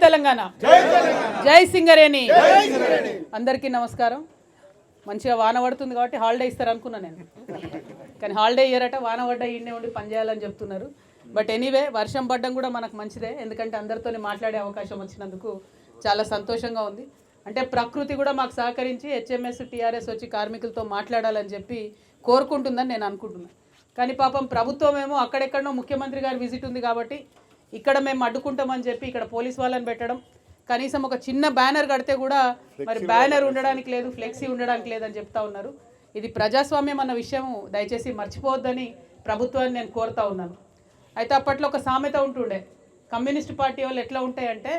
తెలంగాణ, జై సింగరేణి. అందరికీ నమస్కారం. మంచిగా వాన పడుతుంది కాబట్టి హాలిడే ఇస్తారు అనుకున్నా నేను, కానీ హాలిడే ఇయ్యారట. వాన పడ్డ ఈడనే ఉండి పనిచేయాలని చెప్తున్నారు. బట్ ఎనీవే, వర్షం పడ్డం కూడా మనకు మంచిదే, ఎందుకంటే అందరితో మాట్లాడే అవకాశం వచ్చినందుకు చాలా సంతోషంగా ఉంది. అంటే ప్రకృతి కూడా మాకు సహకరించి హెచ్ఎంఎస్ టీఆర్ఎస్ వచ్చి కార్మికులతో మాట్లాడాలని చెప్పి కోరుకుంటుందని నేను అనుకుంటున్నాను. కానీ పాపం ప్రభుత్వం ఏమో అక్కడెక్కడనో ముఖ్యమంత్రి గారి విజిట్ ఉంది కాబట్టి ఇక్కడ మేము అడ్డుకుంటామని చెప్పి ఇక్కడ పోలీస్ వాళ్ళని పెట్టడం, కనీసం ఒక చిన్న బ్యానర్ కడితే కూడా మరి బ్యానర్ ఉండడానికి లేదు, ఫ్లెక్సీ ఉండడానికి లేదని చెప్తా ఉన్నారు. ఇది ప్రజాస్వామ్యం అన్న విషయం దయచేసి మర్చిపోవద్దని ప్రభుత్వాన్ని నేను కోరుతా ఉన్నాను. అయితే అప్పట్లో ఒక సామెత ఉంటుండే, కమ్యూనిస్ట్ పార్టీ వాళ్ళు ఎట్లా ఉంటాయంటే,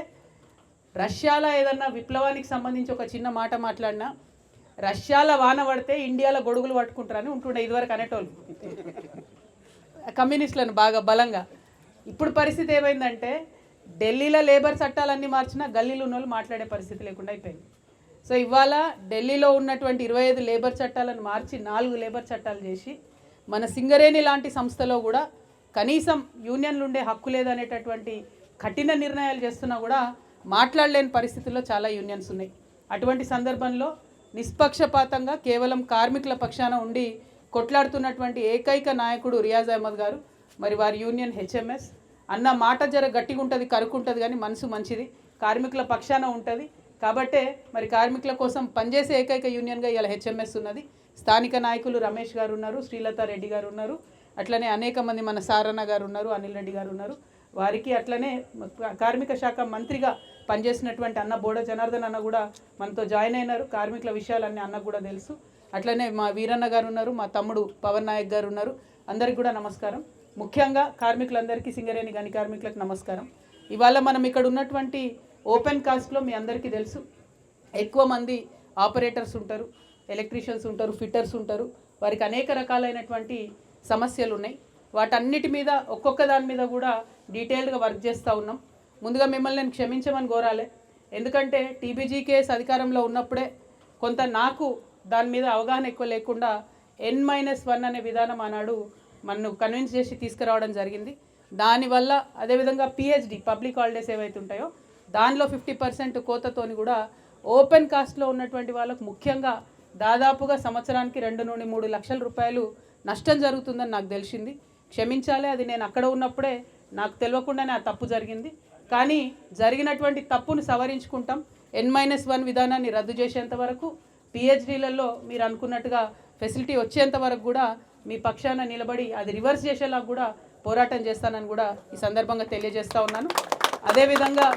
రష్యాలో ఏదన్నా విప్లవానికి సంబంధించి ఒక చిన్న మాట మాట్లాడినా రష్యాలో వాన పడితే ఇండియాలో గొడుగులు పట్టుకుంటారని ఉంటుండే ఇదివరకు అనేటోళ్ళు కమ్యూనిస్టులను బాగా బలంగా. ఇప్పుడు పరిస్థితి ఏమైందంటే, ఢిల్లీలో లేబర్ చట్టాలన్నీ మార్చినా గల్లీలో ఉన్న వాళ్ళు మాట్లాడే పరిస్థితి లేకుండా అయిపోయింది. సో ఇవాళ ఢిల్లీలో ఉన్నటువంటి 25 లేబర్ చట్టాలను మార్చి 4 లేబర్ చట్టాలు చేసి మన సింగరేణి లాంటి సంస్థలో కూడా కనీసం యూనియన్లు ఉండే హక్కు లేదనేటటువంటి కఠిన నిర్ణయాలు చేస్తున్నా కూడా మాట్లాడలేని పరిస్థితుల్లో చాలా యూనియన్స్ ఉన్నాయి. అటువంటి సందర్భంలో నిష్పక్షపాతంగా కేవలం కార్మికుల పక్షాన ఉండి కొట్లాడుతున్నటువంటి ఏకైక నాయకుడు రియాజ్ అహ్మద్ గారు. మరి వారి యూనియన్ హెచ్ఎంఎస్ అన్న మాట జర గట్టిగా ఉంటుంది, కరుక్కుంటుంది, కానీ మనసు మంచిది, కార్మికుల పక్షాన ఉంటుంది. కాబట్టే మరి కార్మికుల కోసం పనిచేసే ఏకైక యూనియన్గా ఇవాళ హెచ్ఎంఎస్ ఉన్నది. స్థానిక నాయకులు రమేష్ గారు ఉన్నారు, శ్రీలత రెడ్డి గారు ఉన్నారు, అట్లనే అనేక మంది మన సారన్న గారు ఉన్నారు, అనిల్ రెడ్డి గారు ఉన్నారు. వారికి అట్లనే కార్మిక శాఖ మంత్రిగా పనిచేసినటువంటి అన్న బోడ జనార్దన్ అన్న కూడా మనతో జాయిన్ అయినారు. కార్మికుల విషయాలన్నీ అన్నకు కూడా తెలుసు. అట్లనే మా వీరన్న గారు ఉన్నారు, మా తమ్ముడు పవన్ నాయక్ గారు ఉన్నారు. అందరికీ కూడా నమస్కారం. ముఖ్యంగా కార్మికులందరికీ, సింగరేణి గని కార్మికులకు నమస్కారం. ఇవాళ మనం ఇక్కడ ఉన్నటువంటి ఓపెన్ కాస్ట్లో మీ అందరికీ తెలుసు, ఎక్కువ మంది ఆపరేటర్స్ ఉంటారు, ఎలక్ట్రీషియన్స్ ఉంటారు, ఫిట్టర్స్ ఉంటారు. వారికి అనేక రకాలైనటువంటి సమస్యలు ఉన్నాయి. వాటన్నిటి మీద ఒక్కొక్క దాని మీద కూడా డీటెయిల్డ్గా వర్క్ చేస్తూ ఉన్నాం. ముందుగా మిమ్మల్ని నేను క్షమించమని కోరాలి, ఎందుకంటే టీబీజీ కేసు అధికారంలో ఉన్నప్పుడే కొంత నాకు దాని మీద అవగాహన ఎక్కువ లేకుండా N-1 అనే విధానం ఆనాడు మనను కన్విన్స్ చేసి తీసుకురావడం జరిగింది. దానివల్ల అదేవిధంగా పిహెచ్డి పబ్లిక్ హాలిడేస్ ఏవైతే ఉంటాయో దానిలో 50% కోతతోని కూడా ఓపెన్ కాస్ట్లో ఉన్నటువంటి వాళ్ళకు ముఖ్యంగా దాదాపుగా సంవత్సరానికి 2 నుండి 3 లక్షల రూపాయలు నష్టం జరుగుతుందని నాకు తెలిసింది. క్షమించాలి, అది నేను అక్కడ ఉన్నప్పుడే నాకు తెలియకుండానే ఆ తప్పు జరిగింది. కానీ జరిగినటువంటి తప్పును సవరించుకుంటాం. N-1 విధానాన్ని రద్దు చేసేంత వరకు, పిహెచ్డీలలో మీరు అనుకున్నట్టుగా ఫెసిలిటీ వచ్చేంత వరకు కూడా మీ పక్షాన నిలబడి అది రివర్స్ చేసేలా కూడా పోరాటం చేస్తానని కూడా ఈ సందర్భంగా తెలియజేస్తూ ఉన్నాను. అదేవిధంగా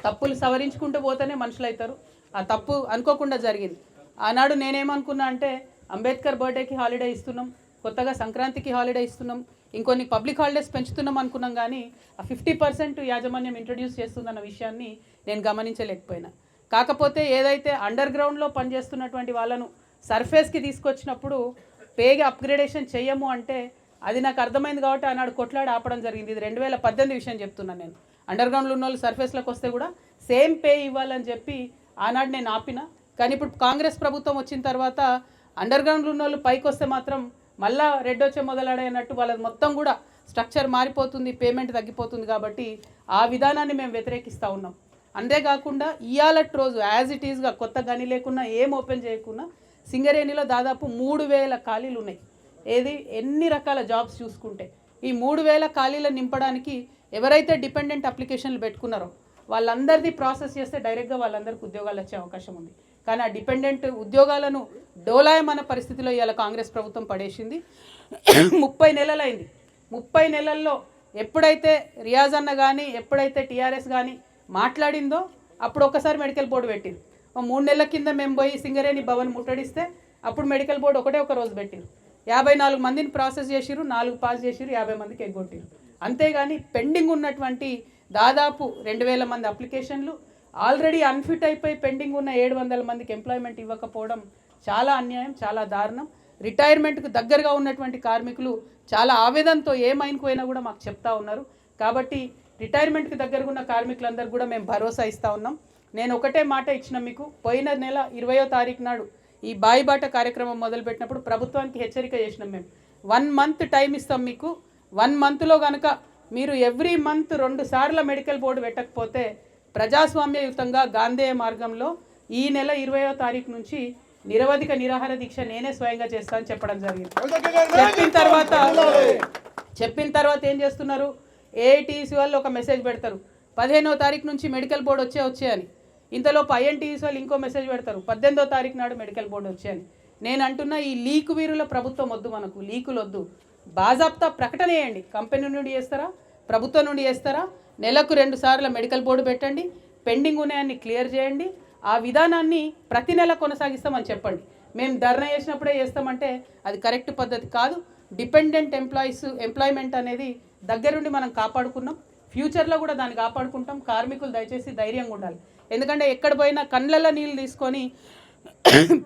తప్పులు సవరించుకుంటూ పోతేనే మనుషులు అవుతారు. ఆ తప్పు అనుకోకుండా జరిగింది. ఆనాడు నేనేమనుకున్నా అంటే, అంబేద్కర్ బర్త్డేకి హాలిడే ఇస్తున్నాం, కొత్తగా సంక్రాంతికి హాలిడే ఇస్తున్నాం, ఇంకొన్ని పబ్లిక్ హాలిడేస్ పెంచుతున్నాం అనుకున్నాం, కానీ ఆ 50% యాజమాన్యం ఇంట్రడ్యూస్ చేస్తుందన్న విషయాన్ని నేను గమనించలేకపోయినా. కాకపోతే ఏదైతే అండర్ గ్రౌండ్లో పనిచేస్తున్నటువంటి వాళ్ళను సర్ఫేస్కి తీసుకొచ్చినప్పుడు పేగా అప్గ్రేడేషన్ చేయము అంటే అది నాకు అర్థమైంది కాబట్టి ఆనాడు కొట్లాడి ఆపడం జరిగింది. ఇది 2018 విషయం చెప్తున్నాను నేను. అండర్ గ్రౌండ్లో ఉన్న వాళ్ళు సర్ఫేస్లోకి వస్తే కూడా సేమ్ పే ఇవ్వాలని చెప్పి ఆనాడు నేను ఆపిన. కానీ ఇప్పుడు కాంగ్రెస్ ప్రభుత్వం వచ్చిన తర్వాత అండర్ గ్రౌండ్లో ఉన్న వాళ్ళు పైకి వస్తే మాత్రం మళ్ళా రెడ్ వచ్చే మొదలాడైనట్టు వాళ్ళది మొత్తం కూడా స్ట్రక్చర్ మారిపోతుంది, పేమెంట్ తగ్గిపోతుంది. కాబట్టి ఆ విధానాన్ని మేము వ్యతిరేకిస్తూ ఉన్నాం. అంతేకాకుండా ఇయాలటి రోజు యాజ్ ఇట్ ఈస్గా కొత్త గని లేకున్నా, ఏం ఓపెన్ చేయకున్నా సింగరేణిలో దాదాపు 3000 ఖాళీలు ఉన్నాయి. ఏది ఎన్ని రకాల జాబ్స్ చూసుకుంటే ఈ 3000 ఖాళీలను నింపడానికి ఎవరైతే డిపెండెంట్ అప్లికేషన్లు పెట్టుకున్నారో వాళ్ళందరిది ప్రాసెస్ చేస్తే డైరెక్ట్గా వాళ్ళందరికీ ఉద్యోగాలు వచ్చే అవకాశం ఉంది. కానీ ఆ డిపెండెంట్ ఉద్యోగాలను డోలాయమన్న పరిస్థితిలో ఇవాళ కాంగ్రెస్ ప్రభుత్వం పడేసింది. 30 నెలలైంది. 30 నెలల్లో ఎప్పుడైతే రియాజ్ అన్న కానీ, ఎప్పుడైతే టీఆర్ఎస్ కానీ మాట్లాడిందో అప్పుడు ఒకసారి మెడికల్ బోర్డు పెట్టింది. 3 నెలల కింద మేము పోయి సింగరేణి భవన్ ముట్టడిస్తే అప్పుడు మెడికల్ బోర్డు ఒక రోజు పెట్టిరు. 54 మందిని ప్రాసెస్ చేసిరు, 4 పాస్ చేసిరు, 50 మందికి ఎగ్గొట్టిరు. అంతేగాని పెండింగ్ ఉన్నటువంటి దాదాపు 2000 మంది అప్లికేషన్లు, ఆల్రెడీ అన్ఫిట్ అయిపోయి పెండింగ్ ఉన్న 700 మందికి ఎంప్లాయ్మెంట్ ఇవ్వకపోవడం చాలా అన్యాయం, చాలా దారుణం. రిటైర్మెంట్కు దగ్గరగా ఉన్నటువంటి కార్మికులు చాలా ఆవేదనతో ఏ మైన్కు పోయినా కూడా మాకు చెప్తా ఉన్నారు. కాబట్టి రిటైర్మెంట్కి దగ్గరగా ఉన్న కార్మికులందరూ కూడా మేము భరోసా ఇస్తూ ఉన్నాం. నేను ఒకటే మాట ఇచ్చిన మీకు, పోయిన నెల 20వ తారీఖు నాడు ఈ బాయిబాట కార్యక్రమం మొదలుపెట్టినప్పుడు ప్రభుత్వానికి హెచ్చరిక చేసినాం. మేము 1 మంత్ టైం ఇస్తాం మీకు. 1 మంత్లో కనుక మీరు ఎవ్రీ మంత్ 2 సార్లు మెడికల్ బోర్డు పెట్టకపోతే ప్రజాస్వామ్యయుతంగా గాంధేయ మార్గంలో ఈ నెల 20వ తారీఖు నుంచి నిరవధిక నిరాహార దీక్ష నేనే స్వయంగా చేస్తానని చెప్పడం జరిగింది. చెప్పిన తర్వాత ఏం చేస్తున్నారు, ఏఐటీసీ వాళ్ళు ఒక మెసేజ్ పెడతారు 15వ తారీఖు నుంచి మెడికల్ బోర్డు వచ్చే అని. ఇంతలోపు ఐఎన్టీసీ వాళ్ళు ఇంకో మెసేజ్ పెడతారు 18వ తారీఖు నాడు మెడికల్ బోర్డు వచ్చాయని. నేను అంటున్నా ఈ లీకు వీరుల ప్రభుత్వం వద్దు, మనకు లీకులు వద్దు. బాజాప్తా ప్రకటన చేయండి. కంపెనీ నుండి చేస్తారా, ప్రభుత్వం నుండి చేస్తారా, నెలకు 2 సార్లు మెడికల్ బోర్డు పెట్టండి, పెండింగ్ ఉన్నాయని క్లియర్ చేయండి. ఆ విధానాన్ని ప్రతి నెల కొనసాగిస్తామని చెప్పండి. మేము ధర్నా చేసినప్పుడే చేస్తామంటే అది కరెక్ట్ పద్ధతి కాదు. డిపెండెంట్ ఎంప్లాయ్మెంట్ అనేది దగ్గరుండి మనం కాపాడుకున్నాం, ఫ్యూచర్లో కూడా దాన్ని కాపాడుకుంటాం. కార్మికులు దయచేసి ధైర్యంగా ఉండాలి. ఎందుకంటే ఎక్కడ పోయినా కళ్ళల్లో నీళ్ళు తీసుకొని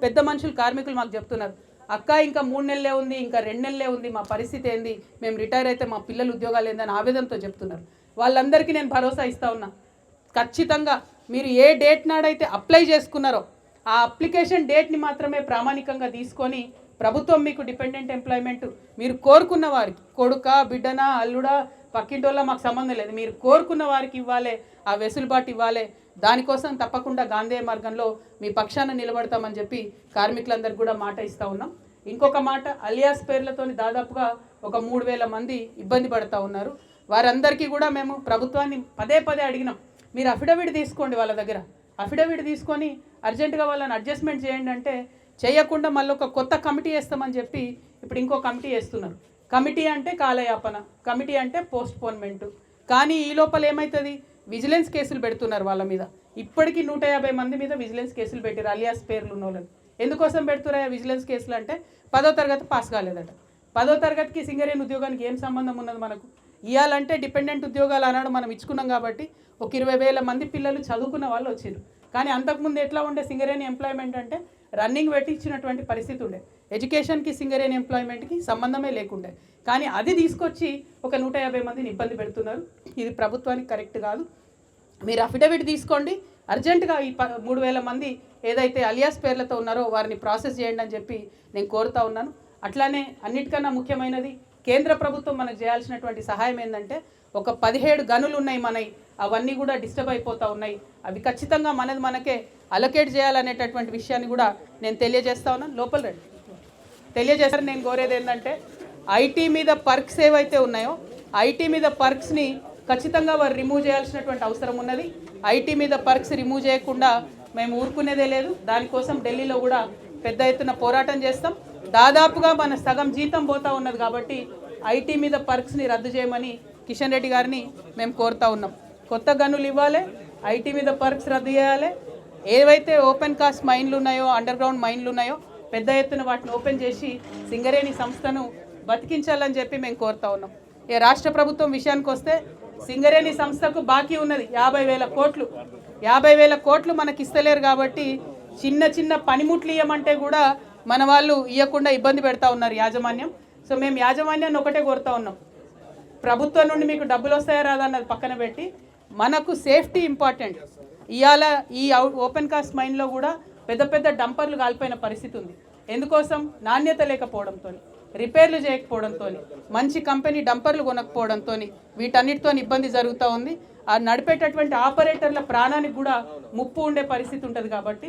పెద్ద మనుషులు కార్మికులు మాకు చెప్తున్నారు, అక్క ఇంకా 3 నెలలే ఉంది, ఇంకా 2 నెలలే ఉంది, మా పరిస్థితి ఏంది, మేము రిటైర్ అయితే మా పిల్లలు ఉద్యోగాలు ఏందని ఆవేదనతో చెప్తున్నారు. వాళ్ళందరికీ నేను భరోసా ఇస్తా ఉన్నా, ఖచ్చితంగా మీరు ఏ డేట్ నాడైతే అప్లై చేసుకున్నారో ఆ అప్లికేషన్ డేట్ని మాత్రమే ప్రామాణికంగా తీసుకొని ప్రభుత్వం మీకు డిపెండెంట్ ఎంప్లాయ్మెంట్ మీరు కోరుకున్న వారికి, కొడుక బిడ్డనా అల్లుడా పక్కింటోళ్ళ మాకు సంబంధం లేదు, మీరు కోరుకున్న వారికి ఇవ్వాలి, ఆ వెసులుబాటు ఇవ్వాలి. దానికోసం తప్పకుండా గాంధేయ మార్గంలో మీ పక్షాన నిలబడతామని చెప్పి కార్మికులందరికీ కూడా మాట ఇస్తూ ఉన్నాం. ఇంకొక మాట, అలియాస్ పేర్లతోని దాదాపుగా ఒక 3000 మంది ఇబ్బంది పడుతూ ఉన్నారు. వారందరికీ కూడా మేము ప్రభుత్వాన్ని పదే అడిగినాం, మీరు అఫిడవిట్ తీసుకోండి, వాళ్ళ దగ్గర అఫిడవిట్ తీసుకొని అర్జెంటుగా వాళ్ళని అడ్జస్ట్మెంట్ చేయండి అంటే చేయకుండా మళ్ళీ ఒక కొత్త కమిటీ వేస్తామని చెప్పి ఇప్పుడు ఇంకో కమిటీ వేస్తున్నారు. కమిటీ అంటే కాలయాపన, కమిటీ అంటే పోస్ట్పోన్మెంటు. కానీ ఈ లోపల ఏమవుతుంది, విజిలెన్స్ కేసులు పెడుతున్నారు వాళ్ళ మీద. ఇప్పటికీ 150 మంది మీద విజిలెన్స్ కేసులు పెట్టారు అలియాస్ పేర్లు ఉన్న వాళ్ళని. ఎందుకోసం పెడుతున్నాయా విజిలెన్స్ కేసులు అంటే 10వ తరగతి పాస్ కాలేదట. 10వ తరగతికి సింగరేణి ఉద్యోగానికి ఏం సంబంధం ఉన్నది మనకు? ఇవ్వాలంటే డిపెండెంట్ ఉద్యోగాలు అన్నాడు మనం ఇచ్చుకున్నాం కాబట్టి ఒక 20,000 మంది పిల్లలు చదువుకున్న వాళ్ళు వచ్చారు. కానీ అంతకుముందు ఎట్లా ఉండే సింగరేణి ఎంప్లాయ్మెంట్ అంటే రన్నింగ్ పెట్టి ఇచ్చినటువంటి పరిస్థితి ఉండే, ఎడ్యుకేషన్కి సింగరేణి ఎంప్లాయ్మెంట్కి సంబంధమే లేకుండే. కానీ అది తీసుకొచ్చి ఒక 150 మందిని ఇబ్బంది పెడుతున్నారు. ఇది ప్రభుత్వానికి కరెక్ట్ కాదు. మీరు అఫిడవిట్ తీసుకోండి, అర్జెంటుగా ఈ 3000 మంది ఏదైతే అలియాస్ పేర్లతో ఉన్నారో వారిని ప్రాసెస్ చేయండి అని చెప్పి నేను కోరుతా ఉన్నాను. అట్లానే అన్నిటికన్నా ముఖ్యమైనది కేంద్ర ప్రభుత్వం మనకు చేయాల్సినటువంటి సహాయం ఏంటంటే ఒక 17 గనులు ఉన్నాయి మనవి, అవన్నీ కూడా డిస్టర్బ్ అయిపోతూ ఉన్నాయి. అవి ఖచ్చితంగా మనకే అలొకేట్ చేయాలనేటటువంటి విషయాన్ని కూడా నేను తెలియజేస్తా ఉన్నాను. లోపల రండి తెలియజేస్తారు. నేను కోరేది ఏంటంటే ఐటీ మీద పర్క్స్ ఏవైతే ఉన్నాయో ఐటీ మీద పర్క్స్ని ఖచ్చితంగా వారు రిమూవ్ చేయాల్సినటువంటి అవసరం ఉన్నది. ఐటీ మీద పర్క్స్ రిమూవ్ చేయకుండా మేము ఊరుకునేదే లేదు. దానికోసం ఢిల్లీలో కూడా పెద్ద ఎత్తున పోరాటం చేస్తాం. దాదాపుగా మన సగం జీతం పోతా ఉన్నది కాబట్టి ఐటీ మీద పర్క్స్ని రద్దు చేయమని కిషన్ రెడ్డి గారిని మేము కోరుతా ఉన్నాం. కొత్త గనులు ఇవ్వాలి, ఐటీ మీద పర్క్స్ రద్దు చేయాలి. ఏవైతే ఓపెన్ కాస్ట్ మైన్లు ఉన్నాయో, అండర్ గ్రౌండ్ మైన్లు ఉన్నాయో పెద్ద ఎత్తున వాటిని ఓపెన్ చేసి సింగరేణి సంస్థను బతికించాలని చెప్పి మేము కోరుతా ఉన్నాం. రాష్ట్ర ప్రభుత్వం విషయానికి వస్తే సింగరేణి సంస్థకు బాకీ ఉన్నది 50,000 కోట్లు. 50,000 కోట్లు మనకి ఇస్తలేరు కాబట్టి చిన్న పనిముట్లు ఇవ్వమంటే కూడా మన వాళ్ళు ఇవ్వకుండా ఇబ్బంది పెడతా ఉన్నారు యాజమాన్యం. సో మేము యాజమాన్యాన్ని ఒకటే కోరుతా ఉన్నాం, ప్రభుత్వం నుండి మీకు డబ్బులు వస్తాయా రాదా అన్నది పక్కన పెట్టి మనకు సేఫ్టీ ఇంపార్టెంట్. ఇవాళ ఈ ఓపెన్ కాస్ట్ మైన్లో కూడా పెద్ద డంపర్లు కాలిపోయిన పరిస్థితి ఉంది. ఎందుకోసం? నాణ్యత లేకపోవడంతో, రిపేర్లు చేయకపోవడంతో, మంచి కంపెనీ డంపర్లు కొనకపోవడంతో వీటన్నిటితో ఇబ్బంది జరుగుతూ ఉంది. ఆ నడిపేటటువంటి ఆపరేటర్ల ప్రాణానికి కూడా ముప్పు ఉండే పరిస్థితి ఉంటుంది. కాబట్టి